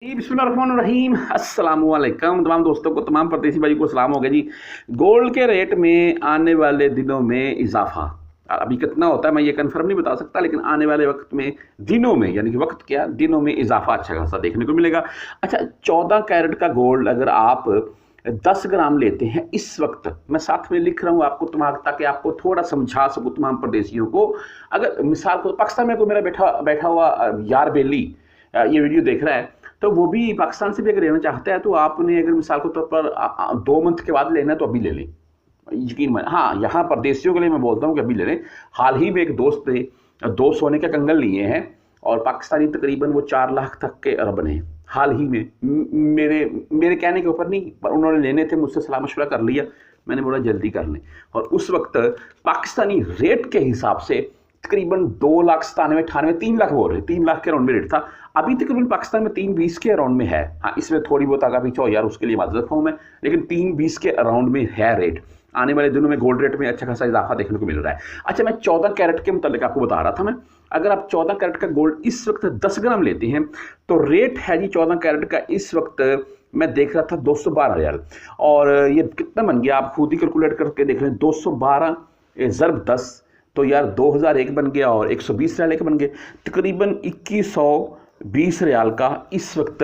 जी बिस्मिल्लाहिर्रहमानिर्रहीम अस्सलाम वालेकुम तमाम दोस्तों को, तमाम परदेसी भाई को सलाम हो गया जी। गोल्ड के रेट में आने वाले दिनों में इजाफा अभी कितना होता है मैं ये कंफर्म नहीं बता सकता, लेकिन आने वाले वक्त में दिनों में, यानी कि वक्त क्या, दिनों में इजाफा अच्छा खासा देखने को मिलेगा। अच्छा, 14 कैरेट का गोल्ड अगर आप 10 ग्राम लेते हैं इस वक्त, मैं साथ में लिख रहा हूँ आपको ताकि आपको थोड़ा समझा सकूँ तमाम परदेसियों को। अगर मिसाल को पाकिस्तान में कोई मेरा बैठा बैठा हुआ यार बेली ये वीडियो देख रहा है, तो वो भी पाकिस्तान से भी अगर लेना चाहता है तो आपने अगर मिसाल के तौर पर 2 मंथ के बाद लेना है तो अभी ले लें, यकीन मान। हाँ, यहाँ परदेशियों के लिए मैं बोलता हूँ कि अभी ले लें। हाल ही में एक दोस्त ने 2 सोने के कंगन लिए हैं और पाकिस्तानी तकरीबन वो 4 लाख तक के अरब हैं हाल ही में। मेरे मेरे कहने के ऊपर नहीं, पर उन्होंने लेने थे, मुझसे सलाह मशवरा कर लिया, मैंने बोला जल्दी कर लें। और उस वक्त पाकिस्तानी रेट के हिसाब से तकरीबन 2,97,98 3 लाख बोल रहे, 3 लाख के अराउंड में रेट था। अभी तकरीबन पाकिस्तान में 320 के अराउंड में है। हाँ, इसमें थोड़ी बहुत आगा पीछे हो यार, उसके लिए माजरत हूँ मैं, लेकिन 320 के अराउंड में है रेट। आने वाले दिनों में गोल्ड रेट में अच्छा खासा इजाफा देखने को मिल रहा है। अच्छा, मैं 14 कैरेट के मुतालिक आपको बता रहा था मैं। अगर आप 14 कैरेट का गोल्ड इस वक्त 10 ग्राम लेते हैं तो रेट है जी 14 कैरेट का इस वक्त मैं देख रहा था 212 रियाल। और ये कितना बन गया आप खुद ही कैलकुलेट करके देख लें। 212 ज़रब 10 तो यार 2001 बन गया और 120 रियाल एक बन गए, तकरीबन 2120 रियाल का इस वक्त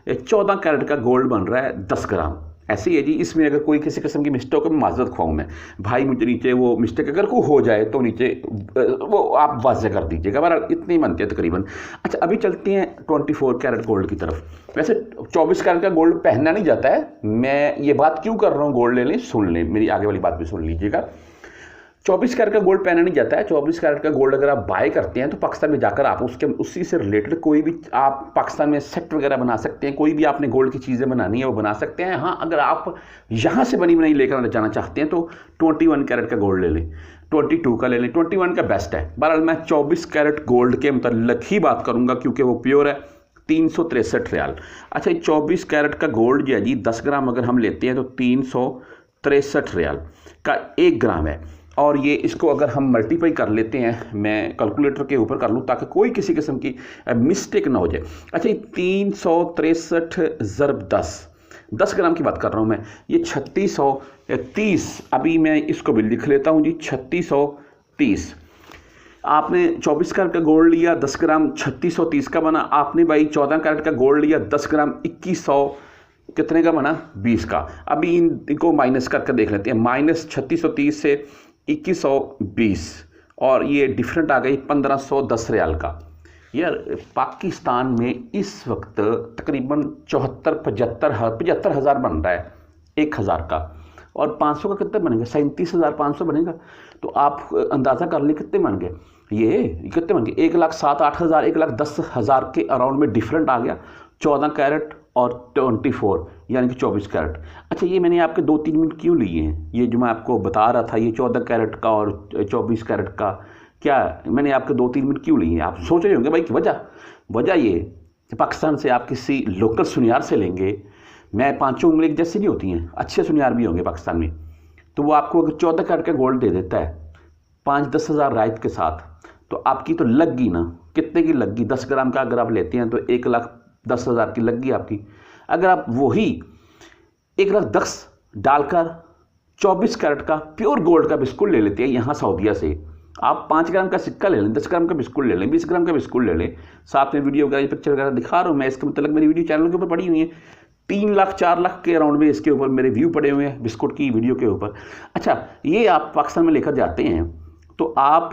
14 कैरेट का गोल्ड बन रहा है 10 ग्राम। ऐसे ही है जी। इसमें अगर कोई किसी किस्म की मिस्टेक हो मैं माजरत खुआऊँ मैं भाई, मुझे नीचे वो मिस्टेक अगर कोई हो जाए तो नीचे वो आप वाज़े कर दीजिएगा। बहरहाल इतनी बनती है तकरीबन। अच्छा, अभी चलते हैं 24 कैरेट गोल्ड की तरफ। वैसे 24 कैरेट का गोल्ड पहनना नहीं जाता है, मैं ये बात क्यों कर रहा हूँ, गोल्ड ले लें, सुन लें, मेरी आगे वाली बात भी सुन लीजिएगा। 24 कैरेट का गोल्ड पहना नहीं जाता है। 24 कैरेट का गोल्ड अगर आप बाय करते हैं तो पाकिस्तान में जाकर आप उसी से रिलेटेड कोई भी आप पाकिस्तान में सेट वगैरह बना सकते हैं। कोई भी आपने गोल्ड की चीज़ें बनानी है वो बना सकते हैं। हाँ, अगर आप यहाँ से बनी बनाई लेकर जाना चाहते हैं तो 21 कैरेट का गोल्ड ले लें, 22 का ले लें, 21 का बेस्ट है। बहरहाल मैं 24 कैरेट गोल्ड के मतलब ही बात करूँगा क्योंकि वो प्योर है। 363 रियाल। अच्छा, 24 कैरेट का गोल्ड जो है जी 10 ग्राम अगर हम लेते हैं तो 363 रियाल का 1 ग्राम है। और ये इसको अगर हम मल्टीप्लाई कर लेते हैं, मैं कैलकुलेटर के ऊपर कर लूँ ताकि कोई किसी किस्म की मिस्टेक ना हो जाए। अच्छा, ये 363 ज़रब 10 ग्राम की बात कर रहा हूँ मैं, ये 3630। अभी मैं इसको भी लिख लेता हूँ जी, 3630। आपने 24 कैरेट का गोल्ड लिया 10 ग्राम 3630 का बना। आपने भाई 14 कैरेट का गोल्ड लिया 10 ग्राम 2100 कितने का बना, 20 का। अभी इनको माइनस करके देख लेते हैं, माइनस 3630 से 2120 और ये डिफरेंट आ गई 1510 रियाल का। यार पाकिस्तान में इस वक्त तकरीबन 75 हज़ार बन रहा है 1000 का, और 500 का कितने बनेगा, 37,500 बनेगा। तो आप अंदाज़ा कर लें कितने बन गए, ये कितने बन गए, 1,07,000 1,10,000 के अराउंड में डिफरेंट आ गया 14 कैरेट और 24 यानी कि 24 कैरेट। अच्छा, ये मैंने आपके 2-3 मिनट क्यों लिए हैं, ये जो मैं आपको बता रहा था, ये 14 कैरेट का और 24 कैरेट का, क्या मैंने आपके 2-3 मिनट क्यों लिए हैं? आप सोच रहे होंगे भाई कि वजह ये पाकिस्तान से आप किसी लोकल सुनियार से लेंगे, मैं 5 उंगली एक जैसी नहीं होती हैं, अच्छे सुनियार भी होंगे पाकिस्तान में, तो वो आपको अगर 14 कैरेट का गोल्ड दे देता है 5-10 हज़ार रायत के साथ, तो आपकी तो लग गई ना, कितने की लग गई, 10 ग्राम का अगर आप लेते हैं तो 1,10,000 की लग गई आपकी। अगर आप वही 1,10,000 डालकर 24 कैरेट का प्योर गोल्ड का बिस्कुट ले लेते हैं यहाँ सऊदीया से, आप 5 ग्राम का सिक्का ले लें, 10 ग्राम का बिस्कुट ले लें, 20 ग्राम का बिस्कुट ले लें, साथ में वीडियो वगैरह पिक्चर वगैरह दिखा रहा हूँ मैं, इसका मतलब मेरी वीडियो चैनल के ऊपर पड़ी हुई है, 3 लाख 4 लाख के अराउंड में इसके ऊपर मेरे व्यू पड़े हुए हैं बिस्कुट की वीडियो के ऊपर। अच्छा, ये आप पाकिस्तान में लेकर जाते हैं तो आप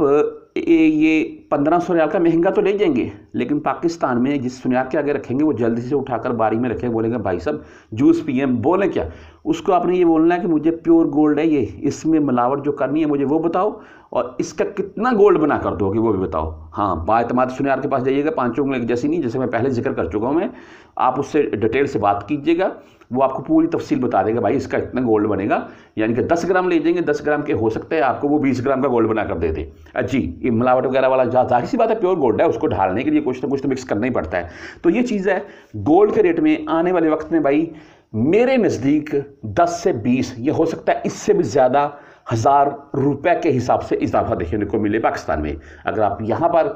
ये 1500 रियाल का महंगा तो ले जाएंगे, लेकिन पाकिस्तान में जिस सुनियार के आगे रखेंगे वो जल्दी से उठाकर बारी में रखेंगे, बोलेंगे भाई साहब जूस पिए, बोले क्या, उसको आपने ये बोलना है कि मुझे प्योर गोल्ड है ये, इसमें मिलावट जो करनी है मुझे वो बताओ और इसका कितना गोल्ड बना कर दोगे वो भी बताओ। हाँ, बाएतमाद सुनियार के पास जाइएगा, 5 उंगली जैसी नहीं, जैसे मैं पहले जिक्र कर चुका हूँ मैं, आप उससे डिटेल से बात कीजिएगा, वो आपको पूरी तफसील बता देगा भाई इसका इतना गोल्ड बनेगा। यानी कि 10 ग्राम ले जाएंगे, 10 ग्राम के हो सकता है आपको वो 20 ग्राम का गोल्ड बना कर दे दे जी। ये मिलावट वगैरह वाला जाहिर सी बात है, प्योर गोल्ड है, उसको ढालने के लिए कुछ ना कुछ तो मिक्स करना ही पड़ता है। तो ये चीज़ है गोल्ड के रेट में आने वाले वक्त में भाई मेरे नज़दीक 10 से 20, ये हो सकता है इससे भी ज़्यादा, 1000 रुपये के हिसाब से इजाफा देखने को मिले पाकिस्तान में। अगर आप यहाँ पर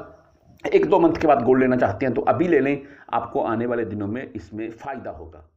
1-2 मंथ के बाद गोल्ड लेना चाहते हैं तो अभी ले लें, आपको आने वाले दिनों में इसमें फ़ायदा होगा।